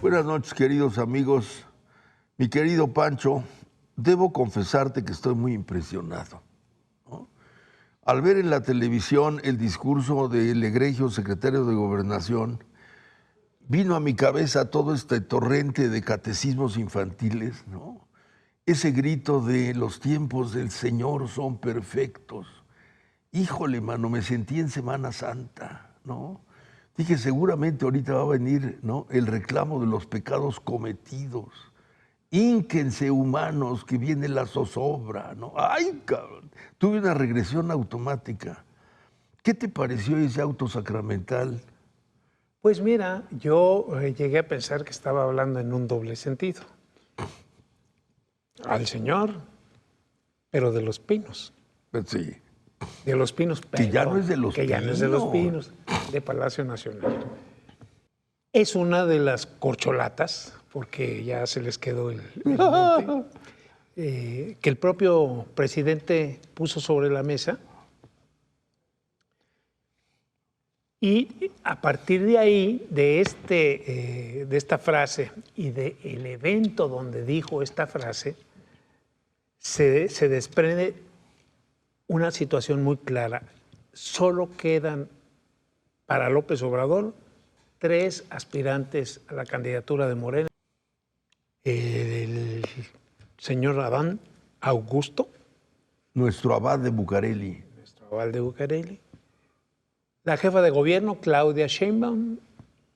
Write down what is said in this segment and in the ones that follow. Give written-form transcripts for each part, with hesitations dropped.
Buenas noches, queridos amigos. Mi querido Pancho, debo confesarte que estoy muy impresionado, ¿no? Al ver en la televisión el discurso del egregio secretario de Gobernación, vino a mi cabeza todo este torrente de catecismos infantiles, ¿no? Ese grito de los tiempos del Señor son perfectos. Híjole, mano, me sentí en Semana Santa, ¿no? Dije, seguramente ahorita va a venir, ¿no?, el reclamo de los pecados cometidos. Hínquense, humanos, que viene la zozobra, ¿no? ¡Ay, cabrón! Tuve una regresión automática. ¿Qué te pareció ese auto sacramental? Pues mira, yo llegué a pensar que estaba hablando en un doble sentido. Al Señor, pero de los Pinos. Pues sí. De los Pinos, Que ya no es de los que ya no es de los Pinos, de Palacio Nacional. Es una de las corcholatas, porque ya se les quedó el monte, que el propio presidente puso sobre la mesa. Y a partir de ahí, de esta frase y del evento donde dijo esta frase, se desprende una situación muy clara. Solo quedan para López Obrador 3 aspirantes a la candidatura de Morena. El señor Adán Augusto. Nuestro abad de Bucareli. Nuestro abad de Bucareli. La jefa de gobierno, Claudia Sheinbaum,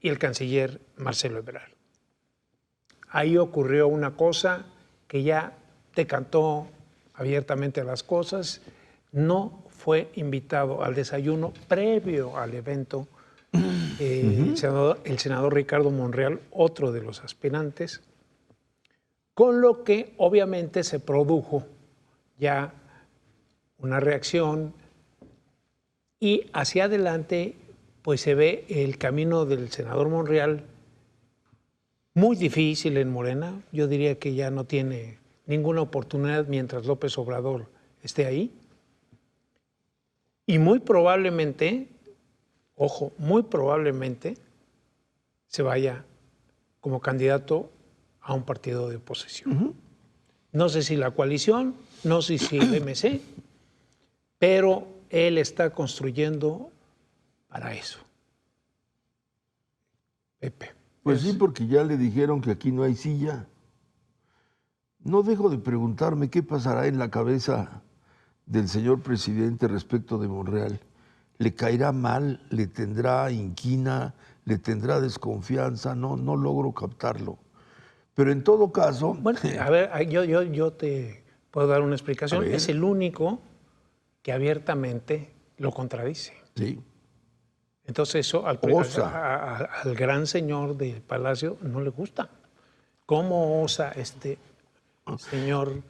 y el canciller Marcelo Ebrard. Ahí ocurrió una cosa que ya decantó abiertamente las cosas. No fue invitado al desayuno previo al evento el senador Ricardo Monreal, otro de los aspirantes, con lo que obviamente se produjo ya una reacción y hacia adelante pues se ve el camino del senador Monreal muy difícil en Morena. Yo diría que ya no tiene ninguna oportunidad mientras López Obrador esté ahí. Y muy probablemente, ojo, muy probablemente se vaya como candidato a un partido de oposición. No sé si la coalición, no sé si el MC, pero él está construyendo para eso. Pepe. Pues sí, porque ya le dijeron que aquí no hay silla. No dejo de preguntarme qué pasará en la cabeza del señor presidente respecto de Monreal. ¿Le caerá mal? ¿Le tendrá inquina? ¿Le tendrá desconfianza? No logro captarlo. Pero en todo caso... Bueno, a ver, yo te puedo dar una explicación. Es el único que abiertamente lo contradice. Sí. Entonces eso al gran señor del Palacio no le gusta. ¿Cómo osa este señor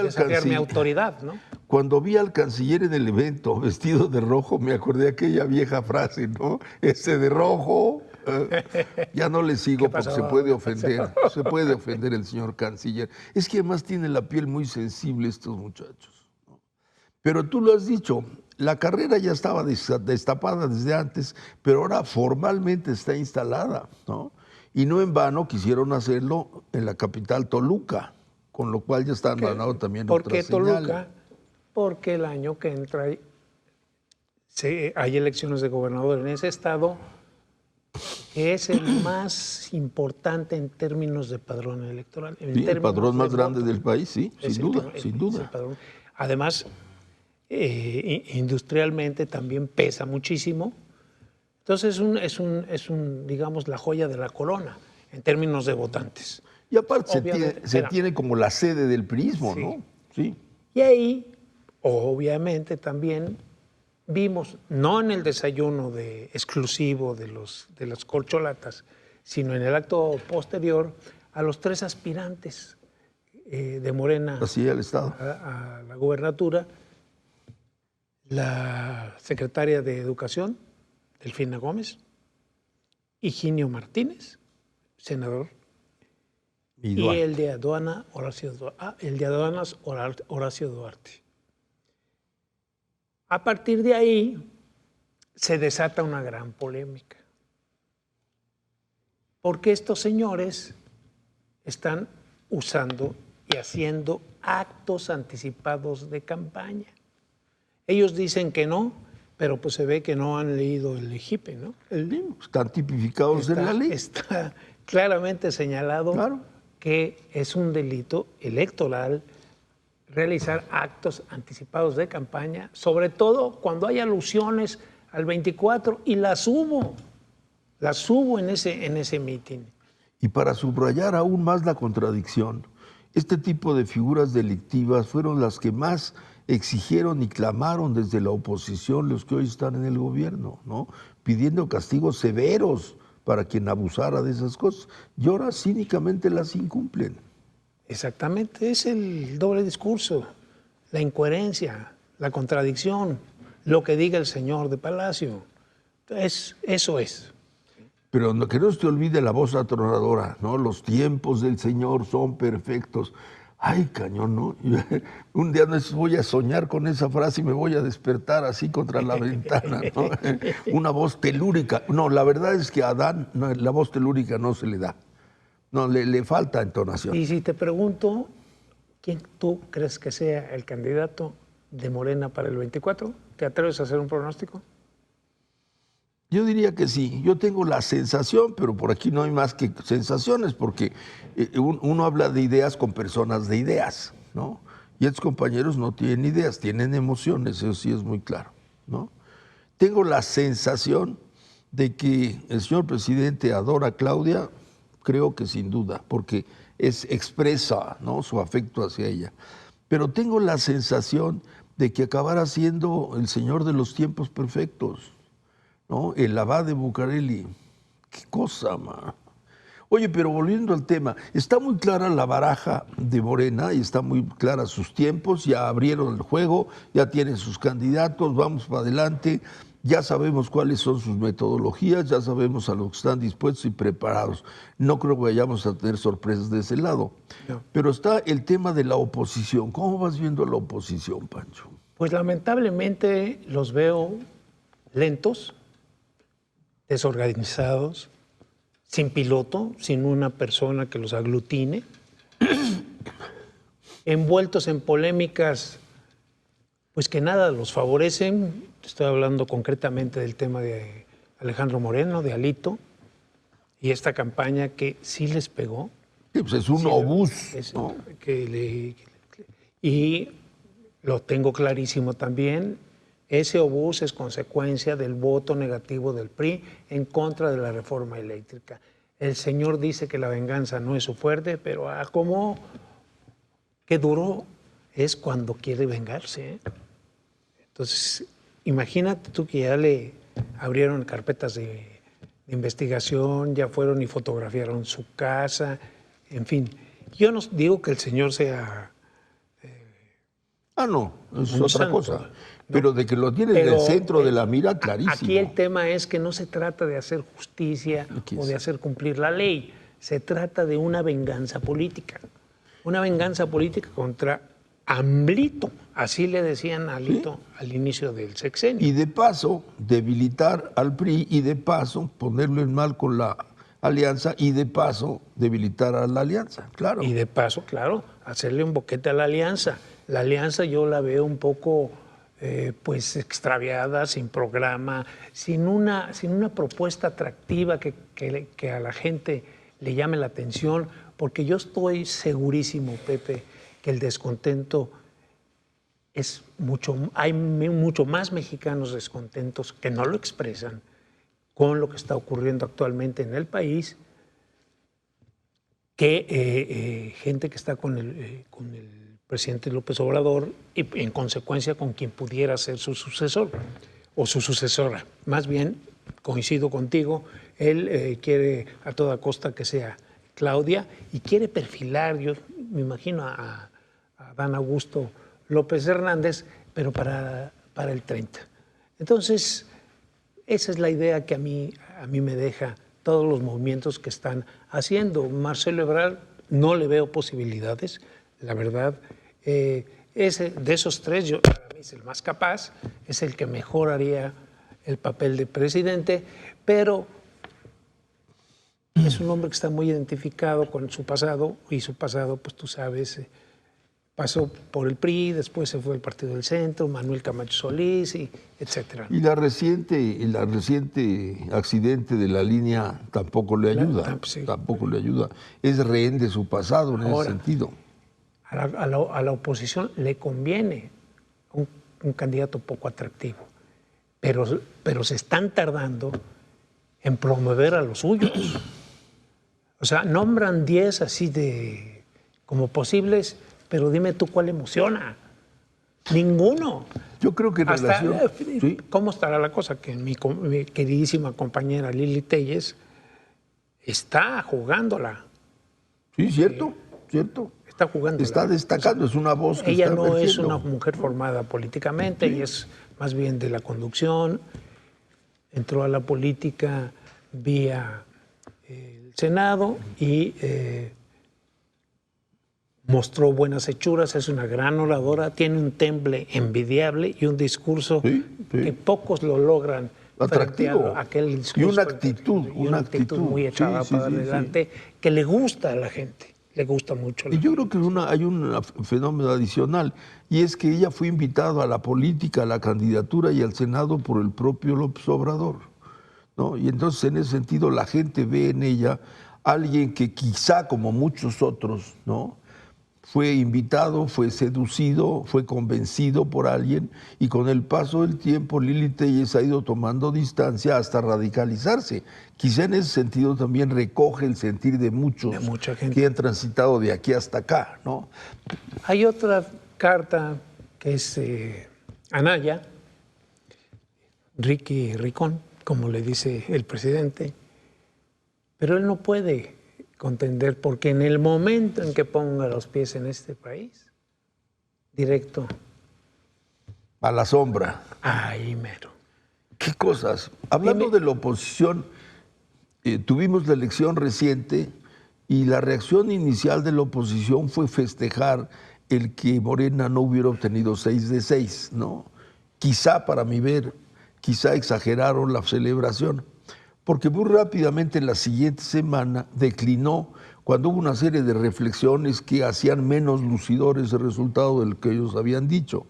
desafiar mi autoridad, ¿no? Cuando vi al canciller en el evento vestido de rojo, me acordé de aquella vieja frase, ¿no? Ese de rojo. Ya no le sigo porque se puede ofender. Se puede ofender el señor canciller. Es que además tiene la piel muy sensible estos muchachos, ¿no? Pero tú lo has dicho, la carrera ya estaba destapada desde antes, pero ahora formalmente está instalada, ¿no? Y no en vano quisieron hacerlo en la capital Toluca, con lo cual ya están mandando también otra señal. ¿Por qué Toluca? Porque el año que entra hay elecciones de gobernador en ese estado, que es el más importante en términos de padrón electoral. Sí, el padrón más grande del país, sí, sin duda, sin duda. Además, industrialmente también pesa muchísimo. Entonces es un, digamos, la joya de la corona en términos de votantes. Y aparte se tiene como la sede del priismo, sí, ¿no? Sí. Y ahí, obviamente, también vimos, no en el desayuno exclusivo de las corcholatas, sino en el acto posterior, a los 3 aspirantes de Morena al Estado. A la gubernatura, la secretaria de Educación, Delfina Gómez, Higinio Martínez, senador, y el de aduanas, Horacio Duarte. A partir de ahí se desata una gran polémica. porque estos señores están usando y haciendo actos anticipados de campaña. Ellos dicen que no, pero pues se ve que no han leído el EGIPE, ¿no? Están tipificados en la ley. Está claramente señalado Claro. que es un delito electoral realizar actos anticipados de campaña, sobre todo cuando hay alusiones al 24, y las hubo en ese mitin. Y para subrayar aún más la contradicción, este tipo de figuras delictivas fueron las que más exigieron y clamaron desde la oposición los que hoy están en el gobierno, ¿no? Pidiendo castigos severos para quien abusara de esas cosas. Y ahora cínicamente las incumplen. Exactamente, es el doble discurso, la incoherencia, la contradicción, lo que diga el señor de Palacio. Eso es. Pero que no se te olvide la voz atronadora, ¿no? Los tiempos del Señor son perfectos. Ay, cañón, ¿no? Un día voy a soñar con esa frase y me voy a despertar así contra la ventana, ¿no? Una voz telúrica. No, la verdad es que a Adán la voz telúrica no se le da. No, le falta entonación. Y si te pregunto, ¿quién tú crees que sea el candidato de Morena para el 24? ¿Te atreves a hacer un pronóstico? Yo diría que sí. Yo tengo la sensación, pero por aquí no hay más que sensaciones, porque uno habla de ideas con personas de ideas, ¿no? Y estos compañeros no tienen ideas, tienen emociones, eso sí es muy claro, ¿no? Tengo la sensación de que el señor presidente adora a Claudia, creo que sin duda, porque expresa, ¿no?, su afecto hacia ella. Pero tengo la sensación de que acabará siendo el señor de los tiempos perfectos, ¿no? El abad de Bucareli. Qué cosa, man. Oye, pero volviendo al tema, está muy clara la baraja de Morena y está muy clara sus tiempos, ya abrieron el juego, ya tienen sus candidatos, vamos para adelante, ya sabemos cuáles son sus metodologías, ya sabemos a lo que están dispuestos y preparados. No creo que vayamos a tener sorpresas de ese lado. No. Pero está el tema de la oposición. ¿Cómo vas viendo la oposición, Pancho? Pues lamentablemente los veo lentos, desorganizados, sin piloto, sin una persona que los aglutine, envueltos en polémicas pues que nada los favorecen. Estoy hablando concretamente del tema de Alejandro Moreno, de Alito, y esta campaña que sí les pegó. Sí, pues es un obús, ¿no? Y lo tengo clarísimo también. Ese obús es consecuencia del voto negativo del PRI en contra de la reforma eléctrica. El señor dice que la venganza no es su fuerte, pero como que duro es cuando quiere vengarse, ¿eh? Entonces, imagínate tú que ya le abrieron carpetas de investigación, ya fueron y fotografiaron su casa, en fin. Yo no digo que el señor sea... no, es otra cosa. Pero de que lo tiene en el centro de la mira, clarísimo. Aquí el tema es que no se trata de hacer justicia o de hacer cumplir la ley. Se trata de una venganza política. Una venganza política contra AMLito. Así le decían a Alito, ¿sí?, al inicio del sexenio. Y de paso, debilitar al PRI y de paso, ponerlo en mal con la alianza y de paso, debilitar a la alianza, claro. Y de paso, claro, hacerle un boquete a la alianza. La alianza yo la veo un poco... pues extraviada, sin programa, sin una propuesta atractiva que a la gente le llame la atención, porque yo estoy segurísimo, Pepe, que el descontento es hay mucho más mexicanos descontentos que no lo expresan con lo que está ocurriendo actualmente en el país que gente que está con el presidente López Obrador y en consecuencia con quien pudiera ser su sucesor o su sucesora. Más bien, coincido contigo, él quiere a toda costa que sea Claudia y quiere perfilar, yo me imagino a Adán Augusto López Hernández, pero para el 30. Entonces, esa es la idea que a mí me deja todos los movimientos que están haciendo. Marcelo Ebrard no le veo posibilidades, la verdad. De esos tres, para mí es el más capaz, es el que mejor haría el papel de presidente, pero Es un hombre que está muy identificado con su pasado, y su pasado, pues tú sabes, pasó por el PRI, después se fue al Partido del Centro, Manuel Camacho Solís, y etcétera. Y la reciente accidente de la línea tampoco le ayuda, Sí. tampoco le ayuda. Es rehén de su pasado en ese sentido. A la oposición le conviene un candidato poco atractivo, pero se están tardando en promover a los suyos. O sea, nombran 10 así como posibles, pero dime tú cuál emociona. Ninguno. Yo creo que en relación... ¿Sí? ¿Cómo estará la cosa? Que mi queridísima compañera Lili Telles está jugándola. Sí, cierto, cierto. Está jugando. Está destacando, es una voz que ella está no emergiendo. Es una mujer formada políticamente, ella es más bien de la conducción. Entró a la política vía el Senado y mostró buenas hechuras, es una gran oradora, tiene un temple envidiable y un discurso que pocos lo logran. Atractivo. Aquel discurso, y una actitud muy echada para adelante, que le gusta a la gente, le gusta mucho. Y yo creo que hay un fenómeno adicional, y es que ella fue invitada a la política, a la candidatura y al Senado por el propio López Obrador, ¿no? Y entonces en ese sentido la gente ve en ella alguien que quizá como muchos otros, ¿no?, fue invitado, fue seducido, fue convencido por alguien, y con el paso del tiempo Lili Telles ha ido tomando distancia hasta radicalizarse. Quizá en ese sentido también recoge el sentir de mucha gente que han transitado de aquí hasta acá, ¿no? Hay otra carta que es Anaya, Ricky Ricón, como le dice el presidente, pero él no puede contender, porque en el momento en que ponga los pies en este país, directo a la sombra. Ahí mero. ¿Qué cosas? Hablando de la oposición, tuvimos la elección reciente y la reacción inicial de la oposición fue festejar el que Morena no hubiera obtenido 6 de 6, ¿no? Quizá, para mi ver, quizá exageraron la celebración, porque muy rápidamente en la siguiente semana declinó cuando hubo una serie de reflexiones que hacían menos lucidores el resultado del que ellos habían dicho.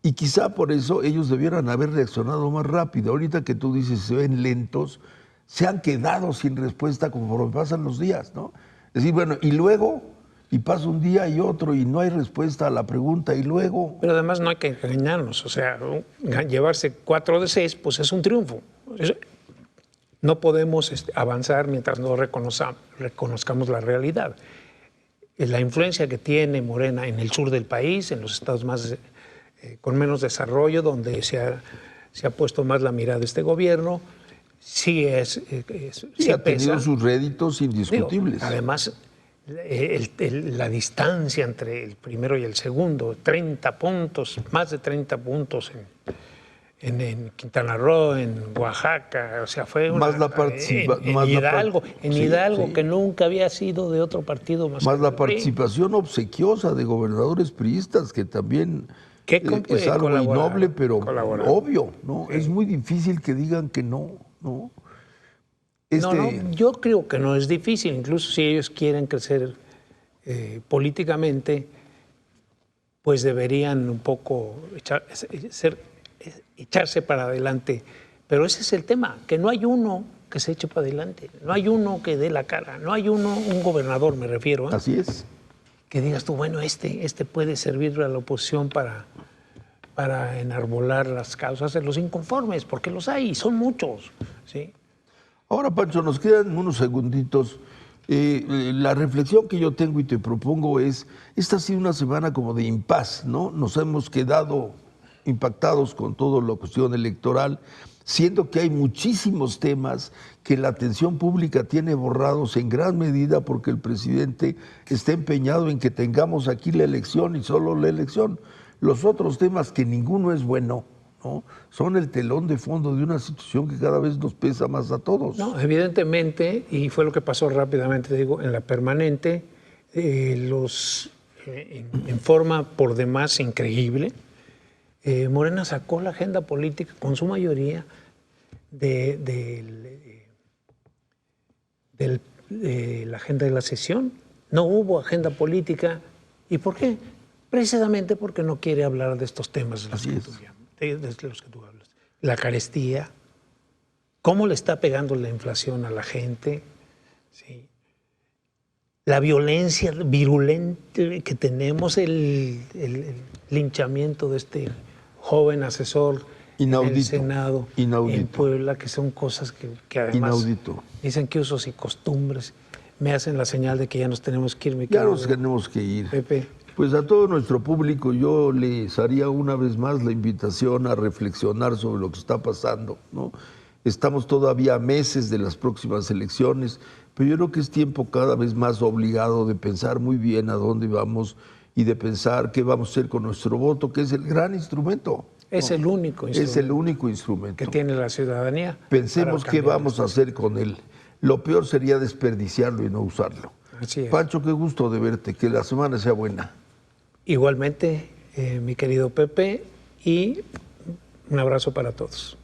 Y quizá por eso ellos debieran haber reaccionado más rápido. Ahorita que tú dices se ven lentos, se han quedado sin respuesta conforme pasan los días, ¿no? Es decir, bueno, y luego, y pasa un día y otro y no hay respuesta a la pregunta, y luego... Pero además no hay que engañarnos, o sea, llevarse 4 de 6, pues es un triunfo. No podemos avanzar mientras no reconozcamos la realidad. La influencia que tiene Morena en el sur del país, en los estados más con menos desarrollo, donde se ha puesto más la mirada de este gobierno, sí ha tenido sus réditos indiscutibles. Digo, además, la distancia entre el primero y el segundo, 30 puntos, más de 30 puntos en Quintana Roo, en Oaxaca, o sea, fue más la en Hidalgo, que nunca había sido de otro partido más la participación obsequiosa de gobernadores priistas, que también es algo innoble, pero obvio, ¿no? Sí. Es muy difícil que digan que no, ¿no? No, yo creo que no es difícil, incluso si ellos quieren crecer políticamente, pues deberían un poco echarse para adelante. Pero ese es el tema, que no hay uno que se eche para adelante, no hay uno que dé la cara, no hay un gobernador, me refiero. Así es. Que digas tú, bueno, este puede servir a la oposición para enarbolar las causas de los inconformes, porque los hay, son muchos, ¿sí? Ahora, Pancho, nos quedan unos segunditos. La reflexión que yo tengo y te propongo es, esta ha sido una semana como de impas, ¿no? Nos hemos quedado impactados con toda la cuestión electoral, siendo que hay muchísimos temas que la atención pública tiene borrados en gran medida porque el presidente está empeñado en que tengamos aquí la elección y solo la elección. Los otros temas, que ninguno es bueno, ¿no?, son el telón de fondo de una situación que cada vez nos pesa más a todos. No, evidentemente, y fue lo que pasó rápidamente, te digo, en la permanente, en forma por demás increíble, Morena sacó la agenda política con su mayoría del de la agenda de la sesión. No hubo agenda política. ¿Y por qué? Precisamente porque no quiere hablar de estos temas de los que tú hablas. La carestía, cómo le está pegando la inflación a la gente, ¿sí? La violencia virulenta que tenemos, el linchamiento de este joven asesor inaudito, en el Senado, inaudito. En Puebla, que son cosas que además inaudito. Dicen que usos y costumbres me hacen la señal de que ya nos tenemos que ir. Ya nos tenemos que ir. Pepe. Pues a todo nuestro público yo les haría una vez más la invitación a reflexionar sobre lo que está pasando, ¿no? Estamos todavía a meses de las próximas elecciones, pero yo creo que es tiempo cada vez más obligado de pensar muy bien a dónde vamos y de pensar qué vamos a hacer con nuestro voto, que es el gran instrumento. Es el único instrumento. Es el único instrumento que tiene la ciudadanía. Pensemos qué vamos a hacer con él. Lo peor sería desperdiciarlo y no usarlo. Así es. Pancho, qué gusto de verte, que la semana sea buena. Igualmente, mi querido Pepe, y un abrazo para todos.